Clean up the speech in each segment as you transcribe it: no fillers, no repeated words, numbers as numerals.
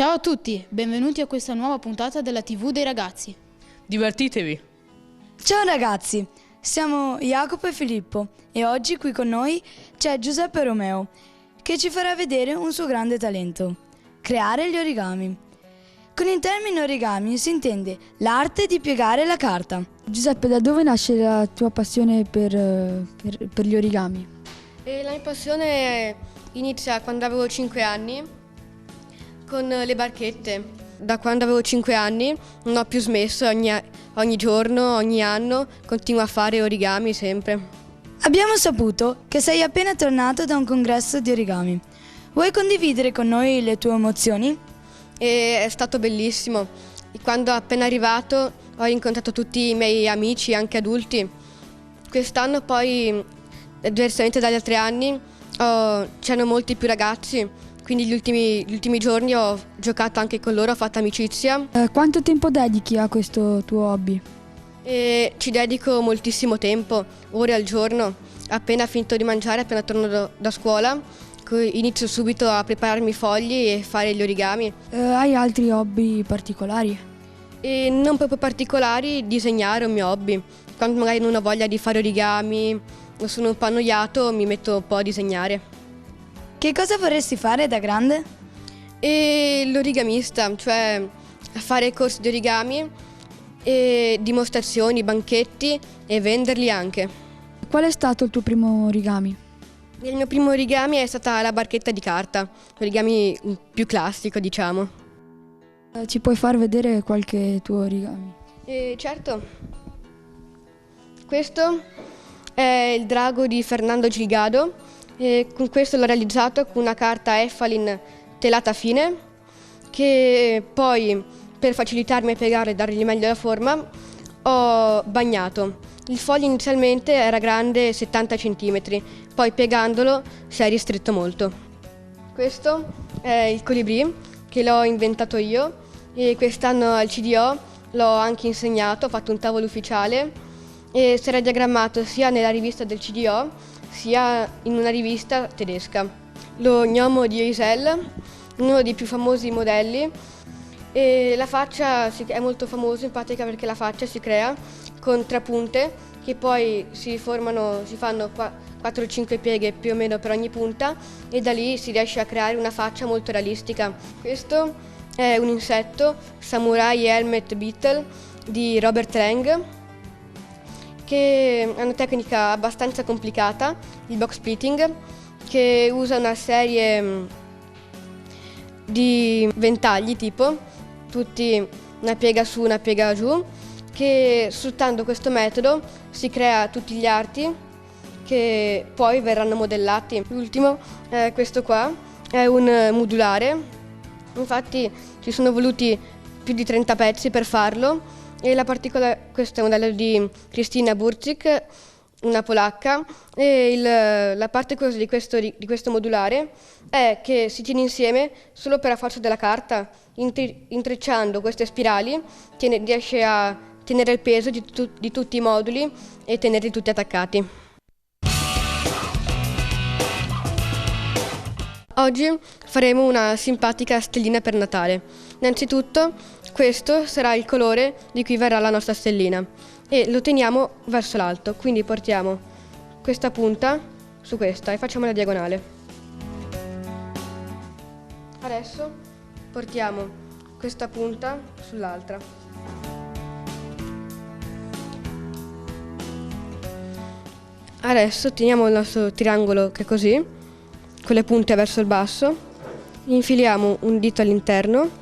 Ciao a tutti, benvenuti a questa nuova puntata della TV dei ragazzi. Divertitevi! Ciao ragazzi, siamo Jacopo e Filippo e oggi qui con noi c'è Giuseppe Romeo che ci farà vedere un suo grande talento, creare gli origami. Con il termine origami si intende l'arte di piegare la carta. Giuseppe, da dove nasce la tua passione per gli origami? La mia passione inizia quando avevo 5 anni con le barchette. Da quando avevo 5 anni non ho più smesso, ogni giorno, ogni anno continuo a fare origami sempre. Abbiamo saputo che sei appena tornato da un congresso di origami. Vuoi condividere con noi le tue emozioni? E è stato bellissimo. Quando appena arrivato ho incontrato tutti i miei amici, anche adulti. Quest'anno poi, diversamente dagli altri anni, c'erano molti più ragazzi, quindi gli ultimi giorni ho giocato anche con loro, ho fatto amicizia. Quanto tempo dedichi a questo tuo hobby? E ci dedico moltissimo tempo, ore al giorno. Appena finito di mangiare, appena torno da scuola, inizio subito a prepararmi i fogli e fare gli origami. Hai altri hobby particolari? E non proprio particolari, disegnare è un mio hobby. Quando magari non ho voglia di fare origami o sono un po' annoiato, mi metto un po' a disegnare. Che cosa vorresti fare da grande? E l'origamista, cioè fare corsi di origami, e dimostrazioni, banchetti e venderli anche. Qual è stato il tuo primo origami? Il mio primo origami è stata la barchetta di carta, l'origami più classico, diciamo. Ci puoi far vedere qualche tuo origami? Certo. Questo è il drago di Fernando Gilgado e con questo l'ho realizzato con una carta Effalin telata fine che poi, per facilitarmi a piegare e dargli meglio la forma, ho bagnato. Il foglio inizialmente era grande 70 cm, poi piegandolo si è ristretto molto. Questo è il colibrì che l'ho inventato io e quest'anno al CDO l'ho anche insegnato, ho fatto un tavolo ufficiale e si era diagrammato sia nella rivista del CDO sia in una rivista tedesca. Lo gnomo di Eisel, uno dei più famosi modelli, e la faccia è molto famosa in pratica perché la faccia si crea con 3 punte che poi si fanno 4 o 5 pieghe più o meno per ogni punta e da lì si riesce a creare una faccia molto realistica. Questo è un insetto, Samurai Helmet Beetle di Robert Lang, che è una tecnica abbastanza complicata, il box splitting, che usa una serie di ventagli tipo, tutti una piega su, una piega giù, che sfruttando questo metodo si crea tutti gli arti che poi verranno modellati. L'ultimo è questo qua, è un modulare, infatti ci sono voluti più di 30 pezzi per farlo e questo è un modello di Kristina Burczyk, una polacca, e la parte cosa di questo modulare è che si tiene insieme solo per la forza della carta, intrecciando queste spirali riesce a tenere il peso di tutti i moduli e tenerli tutti attaccati. Oggi faremo una simpatica stellina per Natale. Innanzitutto questo sarà il colore di cui verrà la nostra stellina e lo teniamo verso l'alto, quindi portiamo questa punta su questa e facciamo la diagonale. Adesso portiamo questa punta sull'altra. Adesso teniamo il nostro triangolo che è così, con le punte verso il basso, infiliamo un dito all'interno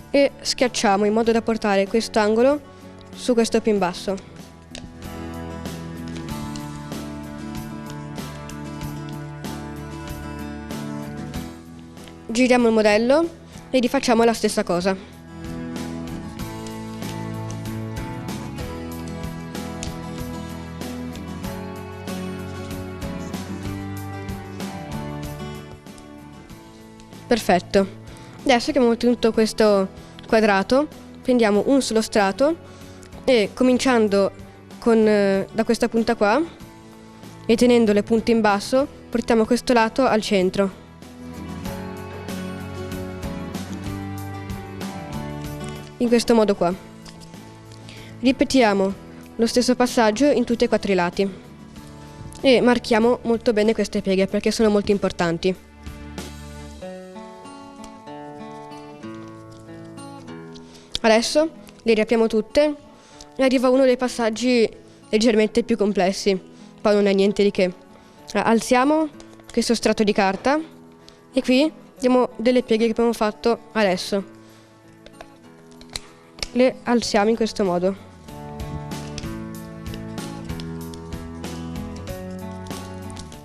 e schiacciamo in modo da portare quest'angolo su questo più in basso. Giriamo il modello e rifacciamo la stessa cosa. Perfetto. Adesso che abbiamo ottenuto questo quadrato, prendiamo un solo strato e cominciando da questa punta qua e tenendo le punte in basso, portiamo questo lato al centro. in questo modo qua. Ripetiamo lo stesso passaggio in tutti e 4 i lati e marchiamo molto bene queste pieghe perché sono molto importanti. Adesso le riapriamo tutte e arriva uno dei passaggi leggermente più complessi, poi non è niente di che. Alziamo questo strato di carta e qui abbiamo delle pieghe che abbiamo fatto adesso. Le alziamo in questo modo.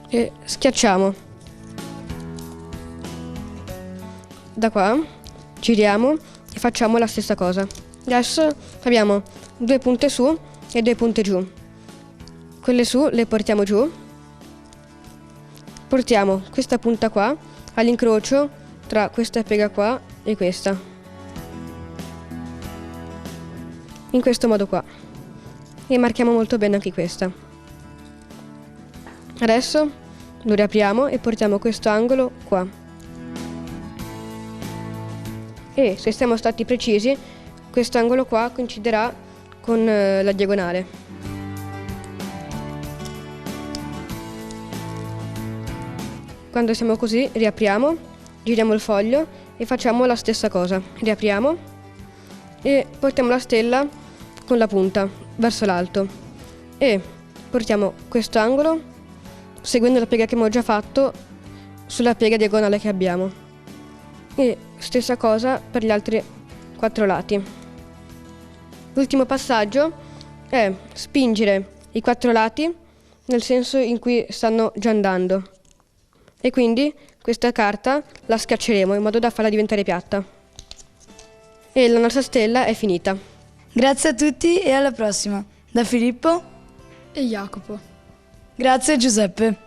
E schiacciamo. Da qua giriamo e facciamo la stessa cosa. Adesso abbiamo 2 punte su e 2 punte giù. Quelle su le portiamo giù. Portiamo questa punta qua all'incrocio tra questa piega qua e questa. In questo modo qua. E marchiamo molto bene anche questa. Adesso lo riapriamo e portiamo questo angolo qua. E se siamo stati precisi, questo angolo qua coinciderà con la diagonale. Quando siamo così, riapriamo, giriamo il foglio e facciamo la stessa cosa. Riapriamo e portiamo la stella con la punta verso l'alto e portiamo questo angolo seguendo la piega che abbiamo già fatto sulla piega diagonale che abbiamo. E stessa cosa per gli altri 4 lati. L'ultimo passaggio è spingere i 4 lati nel senso in cui stanno già andando. E quindi questa carta la schiacceremo in modo da farla diventare piatta. E la nostra stella è finita. Grazie a tutti e alla prossima. Da Filippo E Jacopo. Grazie Giuseppe.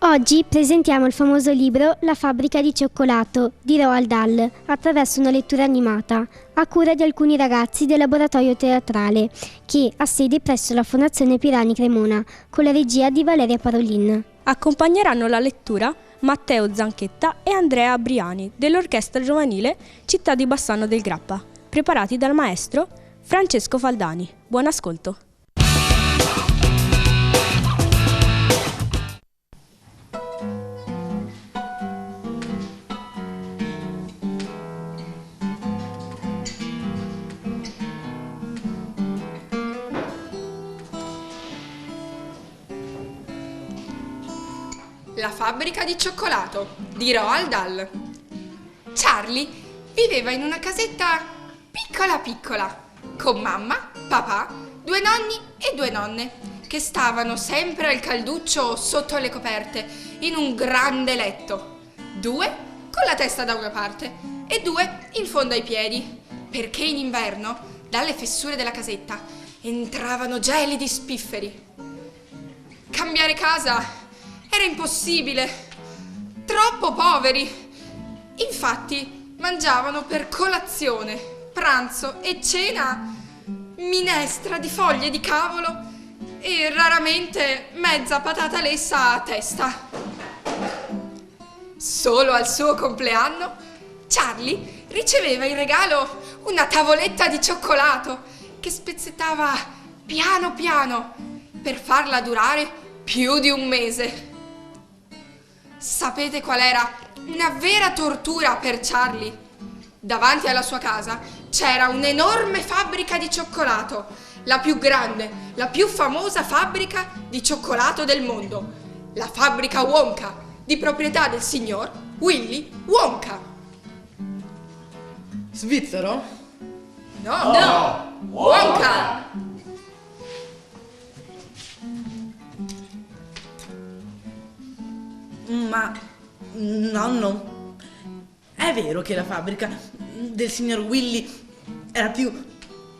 Oggi presentiamo il famoso libro La fabbrica di cioccolato di Roald Dahl attraverso una lettura animata a cura di alcuni ragazzi del laboratorio teatrale che ha sede presso la Fondazione Pirani Cremona con la regia di Valeria Parolin. Accompagneranno la lettura Matteo Zanchetta e Andrea Briani dell'Orchestra Giovanile Città di Bassano del Grappa, preparati dal maestro Francesco Faldani. Buon ascolto. La fabbrica di cioccolato di Roald Dahl. Charlie viveva in una casetta piccola piccola, con mamma, papà, 2 nonni e 2 nonne, che stavano sempre al calduccio sotto le coperte, in un grande letto. 2 con la testa da una parte e 2 in fondo ai piedi, perché in inverno, dalle fessure della casetta, entravano gelidi spifferi. Cambiare casa era impossibile, troppo poveri. Infatti mangiavano per colazione, pranzo e cena minestra di foglie di cavolo e raramente mezza patata lessa a testa. Solo al suo compleanno Charlie riceveva in regalo una tavoletta di cioccolato che spezzettava piano piano per farla durare più di un mese. Sapete qual era una vera tortura per Charlie? Davanti alla sua casa c'era un'enorme fabbrica di cioccolato, la più grande, la più famosa fabbrica di cioccolato del mondo, la fabbrica Wonka, di proprietà del signor Willy Wonka. Svizzero? No! Wonka! Ma, nonno, è vero che la fabbrica del signor Willy era più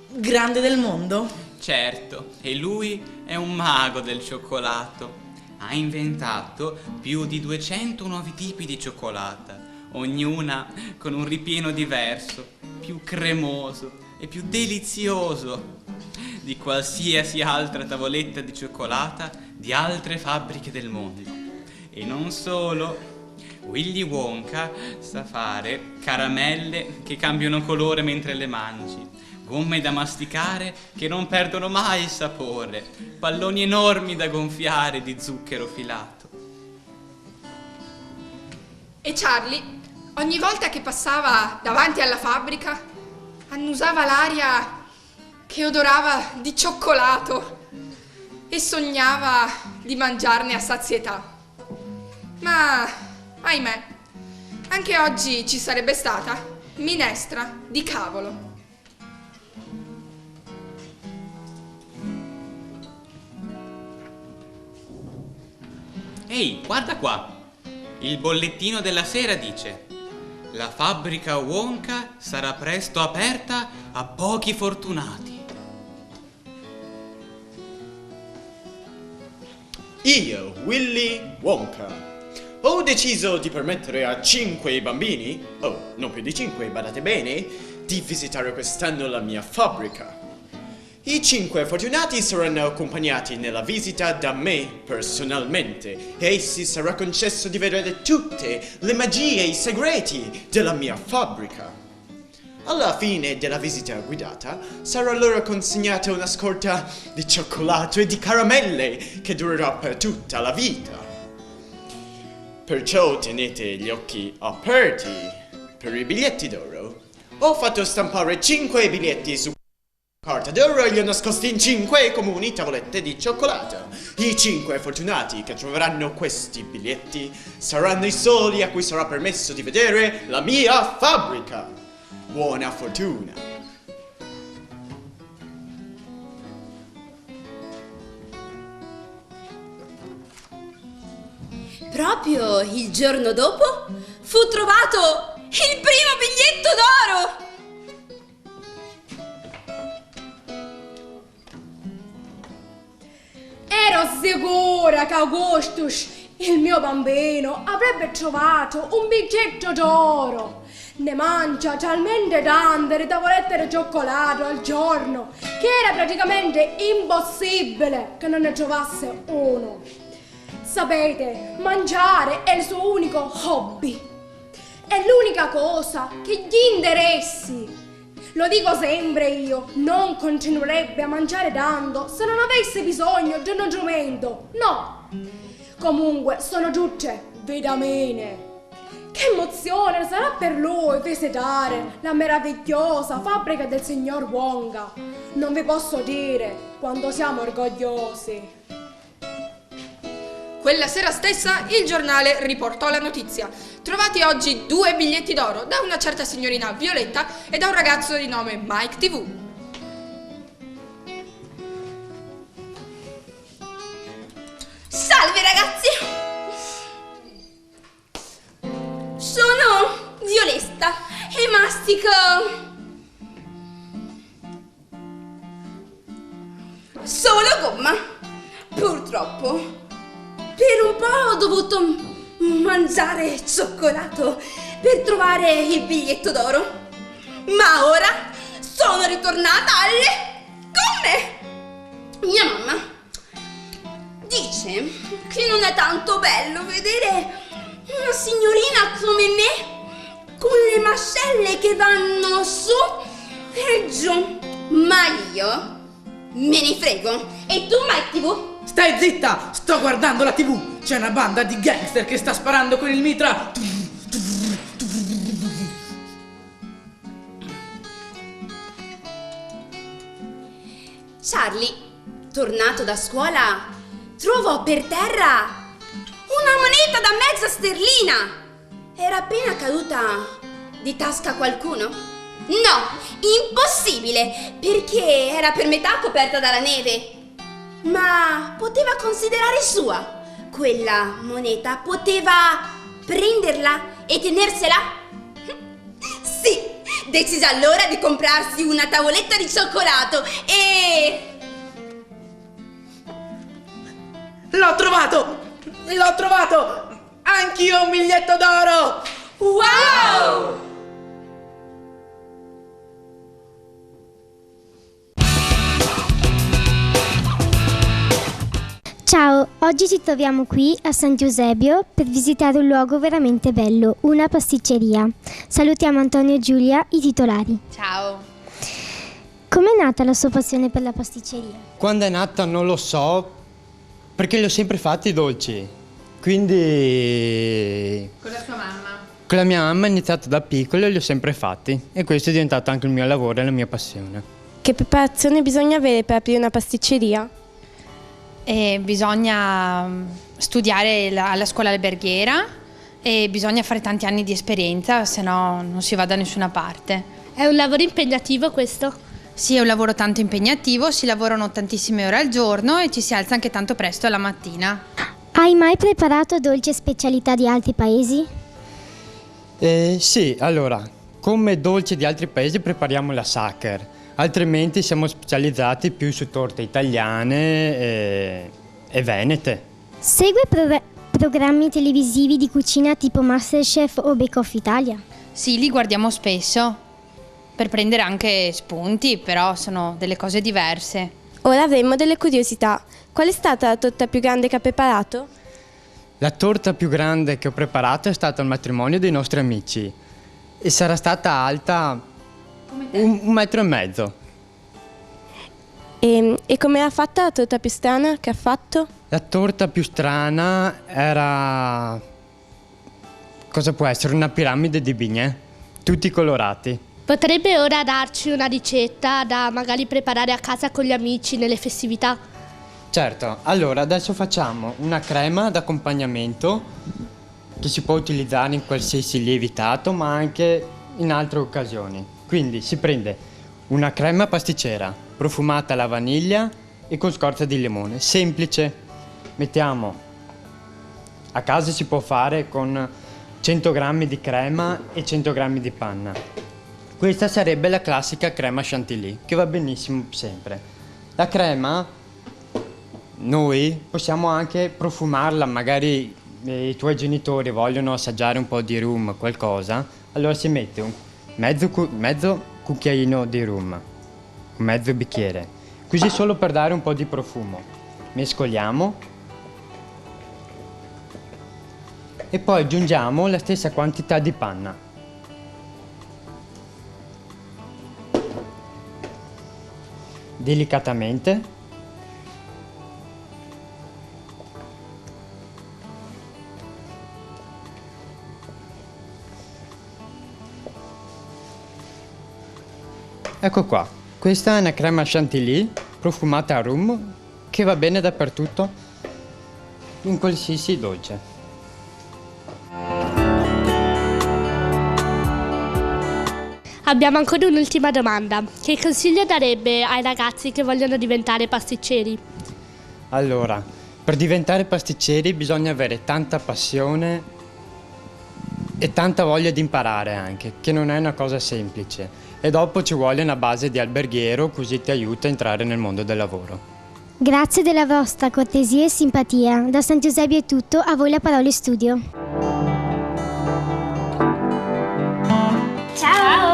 grande del mondo? Certo, e lui è un mago del cioccolato. Ha inventato più di 200 nuovi tipi di cioccolata, ognuna con un ripieno diverso, più cremoso e più delizioso di qualsiasi altra tavoletta di cioccolata di altre fabbriche del mondo. E non solo, Willy Wonka sa fare caramelle che cambiano colore mentre le mangi, gomme da masticare che non perdono mai il sapore, palloni enormi da gonfiare di zucchero filato. E Charlie, ogni volta che passava davanti alla fabbrica, annusava l'aria che odorava di cioccolato e sognava di mangiarne a sazietà. Ma, ahimè, anche oggi ci sarebbe stata minestra di cavolo. Ehi, guarda qua! Il bollettino della sera dice: la fabbrica Wonka sarà presto aperta a pochi fortunati. Io, Willy Wonka, ho deciso di permettere a 5 bambini, non più di 5, badate bene, di visitare quest'anno la mia fabbrica. I 5 fortunati saranno accompagnati nella visita da me personalmente e essi sarà concesso di vedere tutte le magie e i segreti della mia fabbrica. Alla fine della visita guidata sarà loro consegnata una scorta di cioccolato e di caramelle che durerà per tutta la vita. Perciò tenete gli occhi aperti per i biglietti d'oro. Ho fatto stampare 5 biglietti su carta d'oro e li ho nascosti in 5 comuni tavolette di cioccolato. I 5 fortunati che troveranno questi biglietti saranno i soli a cui sarà permesso di vedere la mia fabbrica. Buona fortuna! Proprio il giorno dopo fu trovato il primo biglietto d'oro! Ero sicura che Augustus, il mio bambino, avrebbe trovato un biglietto d'oro. Ne mangia talmente tante di tavolette di cioccolato al giorno che era praticamente impossibile che non ne trovasse uno. Sapete, mangiare è il suo unico hobby. È l'unica cosa che gli interessi. Lo dico sempre io, non continuerebbe a mangiare tanto se non avesse bisogno di uno strumento, no. Comunque sono tutte vitamine. Che emozione sarà per lui visitare la meravigliosa fabbrica del signor Wonka. Non vi posso dire quanto siamo orgogliosi. Quella sera stessa il giornale riportò la notizia: trovati oggi 2 biglietti d'oro da una certa signorina Violetta e da un ragazzo di nome Mike TV. Salve ragazzi! Sono Violetta e mastico solo gomma. Purtroppo per un po' ho dovuto mangiare cioccolato per trovare il biglietto d'oro, ma ora sono ritornata alle gomme. Mia mamma dice che non è tanto bello vedere una signorina come me con le mascelle che vanno su e giù, ma io me ne frego. E tu, Mike TV? Stai zitta, sto guardando la TV. C'è una banda di gangster che sta sparando con il mitra. Charlie, tornato da scuola, trovò per terra una moneta da mezza sterlina. Era appena caduta di tasca a qualcuno? No, impossibile, perché era per metà coperta dalla neve. Ma poteva considerare sua. Quella moneta poteva prenderla e tenersela? Sì, decise allora di comprarsi una tavoletta di cioccolato e... L'ho trovato! L'ho trovato! Anch'io un biglietto d'oro! Wow! Ciao, oggi ci troviamo qui a San Giuseppio per visitare un luogo veramente bello, una pasticceria. Salutiamo Antonio e Giulia, i titolari. Ciao! nata la sua passione per la pasticceria? Quando è nata non lo so, perché li ho sempre fatti i dolci. Quindi Con la sua mamma? con la mia mamma ho iniziato da piccolo e li ho sempre fatti. E questo è diventato anche il mio lavoro e la mia passione. Che preparazione bisogna avere per aprire una pasticceria? Bisogna studiare alla scuola alberghiera e bisogna fare tanti anni di esperienza, se no non si va da nessuna parte. È un lavoro impegnativo questo? Sì, è un lavoro tanto impegnativo, si lavorano tantissime ore al giorno e ci si alza anche tanto presto alla mattina. Hai mai preparato dolci e specialità di altri paesi? Sì, allora, come dolci di altri paesi prepariamo la Sacher, altrimenti siamo specializzati più su torte italiane e venete. Segue programmi televisivi di cucina tipo MasterChef o Bake Off Italia? Sì, li guardiamo spesso per prendere anche spunti, però sono delle cose diverse. Ora avremo delle curiosità. Qual è stata la torta più grande che ha preparato? La torta più grande che ho preparato è stata il matrimonio dei nostri amici e sarà stata alta 1,5 metri. E come era fatta la torta più strana che ha fatto? La torta più strana era... cosa può essere? Una piramide di bignè, tutti colorati. Potrebbe ora darci una ricetta da magari preparare a casa con gli amici nelle festività? Certo, allora adesso facciamo una crema d'accompagnamento che si può utilizzare in qualsiasi lievitato ma anche in altre occasioni. Quindi si prende una crema pasticcera profumata alla vaniglia e con scorza di limone, semplice. Mettiamo, a casa si può fare con 100 g di crema e 100 g di panna. Questa sarebbe la classica crema chantilly, che va benissimo sempre. La crema, noi possiamo anche profumarla, magari i tuoi genitori vogliono assaggiare un po' di rum, qualcosa, allora si mette un mezzo cucchiaino di rum, un mezzo bicchiere, così solo per dare un po' di profumo. Mescoliamo e poi aggiungiamo la stessa quantità di panna. Delicatamente ecco qua, questa è una crema chantilly profumata a rum che va bene dappertutto in qualsiasi dolce. Abbiamo ancora un'ultima domanda. Che consiglio darebbe ai ragazzi che vogliono diventare pasticceri? Allora, per diventare pasticceri bisogna avere tanta passione e tanta voglia di imparare anche, che non è una cosa semplice. E dopo ci vuole una base di alberghiero, così ti aiuta a entrare nel mondo del lavoro. Grazie della vostra cortesia e simpatia. Da San Giuseppe è tutto, a voi la parola in studio. Ciao!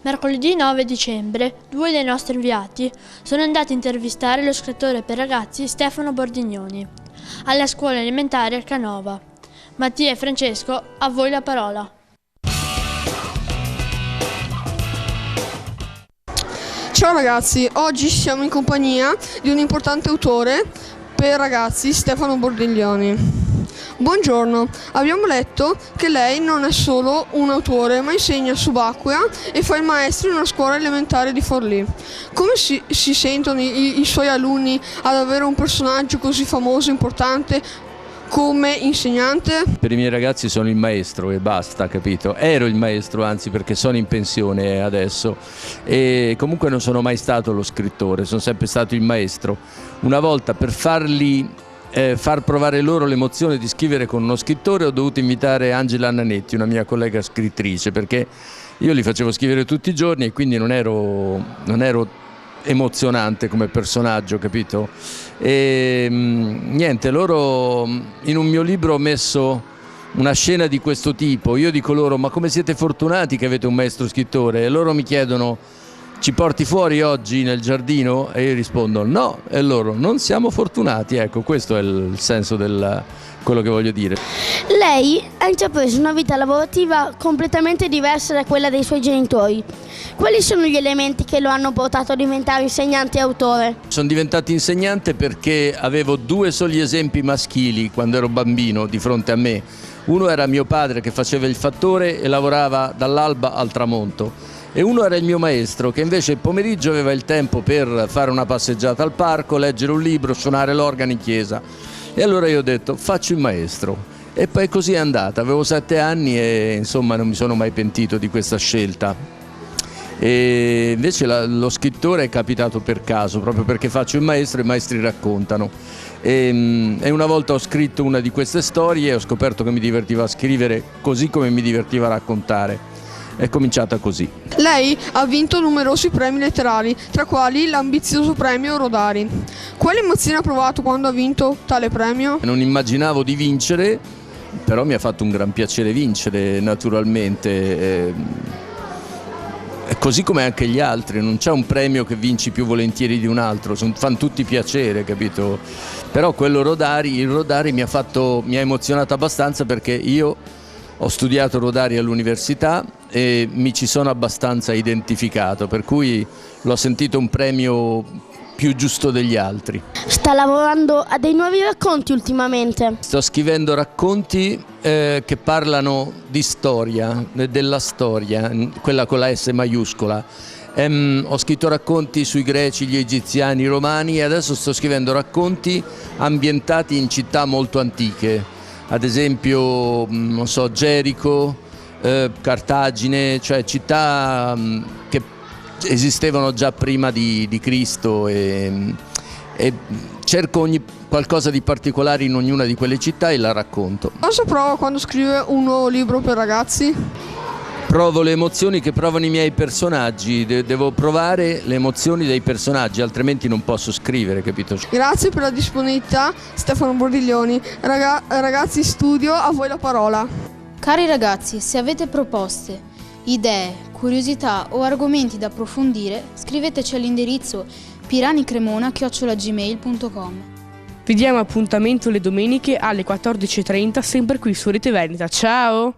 Mercoledì 9 dicembre, 2 dei nostri inviati sono andati a intervistare lo scrittore per ragazzi Stefano Bordignoni alla scuola elementare Canova. Mattia e Francesco, a voi la parola. Ciao ragazzi, oggi siamo in compagnia di un importante autore per ragazzi, Stefano Bordignoni. Buongiorno, abbiamo letto che lei non è solo un autore ma insegna subacquea e fa il maestro in una scuola elementare di Forlì. Come si sentono i suoi alunni ad avere un personaggio così famoso e importante come insegnante? Per i miei ragazzi sono il maestro e basta, capito? Ero il maestro, anzi, perché sono in pensione adesso e comunque non sono mai stato lo scrittore, sono sempre stato il maestro. Una volta per far provare loro l'emozione di scrivere con uno scrittore ho dovuto invitare Angela Nanetti, una mia collega scrittrice, perché io li facevo scrivere tutti i giorni e quindi non ero emozionante come personaggio, capito? E niente, loro in un mio libro ho messo una scena di questo tipo, io dico loro: ma come siete fortunati che avete un maestro scrittore? E loro mi chiedono: ci porti fuori oggi nel giardino? E io rispondo no, e loro non siamo fortunati. Ecco, questo è il senso quello che voglio dire. Lei ha intrapreso una vita lavorativa completamente diversa da quella dei suoi genitori. Quali sono gli elementi che lo hanno portato a diventare insegnante e autore? Sono diventato insegnante perché avevo 2 soli esempi maschili quando ero bambino di fronte a me. Uno era mio padre che faceva il fattore e lavorava dall'alba al tramonto, e uno era il mio maestro che invece il pomeriggio aveva il tempo per fare una passeggiata al parco, leggere un libro, suonare l'organo in chiesa. E allora io ho detto faccio il maestro, e poi così è andata. Avevo 7 anni e insomma non mi sono mai pentito di questa scelta. E invece lo scrittore è capitato per caso, proprio perché faccio il maestro e i maestri raccontano. E una volta ho scritto una di queste storie e ho scoperto che mi divertiva a scrivere così come mi divertiva a raccontare. È cominciata così. Lei ha vinto numerosi premi letterari, tra quali l'ambizioso premio Rodari. Quale emozione ha provato quando ha vinto tale premio? Non immaginavo di vincere, però mi ha fatto un gran piacere vincere, naturalmente. Così come anche gli altri, non c'è un premio che vinci più volentieri di un altro, fanno tutti piacere, capito? Però il Rodari mi ha emozionato abbastanza perché io ho studiato Rodari all'università e mi ci sono abbastanza identificato, per cui l'ho sentito un premio più giusto degli altri. Sta lavorando a dei nuovi racconti ultimamente? Sto scrivendo racconti che parlano di storia, della storia, quella con la S maiuscola. Ho scritto racconti sui greci, gli egiziani, i romani, e adesso sto scrivendo racconti ambientati in città molto antiche, ad esempio, non so, Gerico, Cartagine, cioè città che esistevano già prima di Cristo, e cerco qualcosa di particolare in ognuna di quelle città e la racconto. Cosa prova quando scrive un nuovo libro per ragazzi? Provo le emozioni che provano i miei personaggi, devo provare le emozioni dei personaggi, altrimenti non posso scrivere, capito? Grazie per la disponibilità, Stefano Bordiglioni. Ragazzi Studio, a voi la parola. Cari ragazzi, se avete proposte, idee, curiosità o argomenti da approfondire, scriveteci all'indirizzo piranicremona@gmail.com. Vi diamo appuntamento le domeniche alle 14:30 sempre qui su Rete Veneta. Ciao!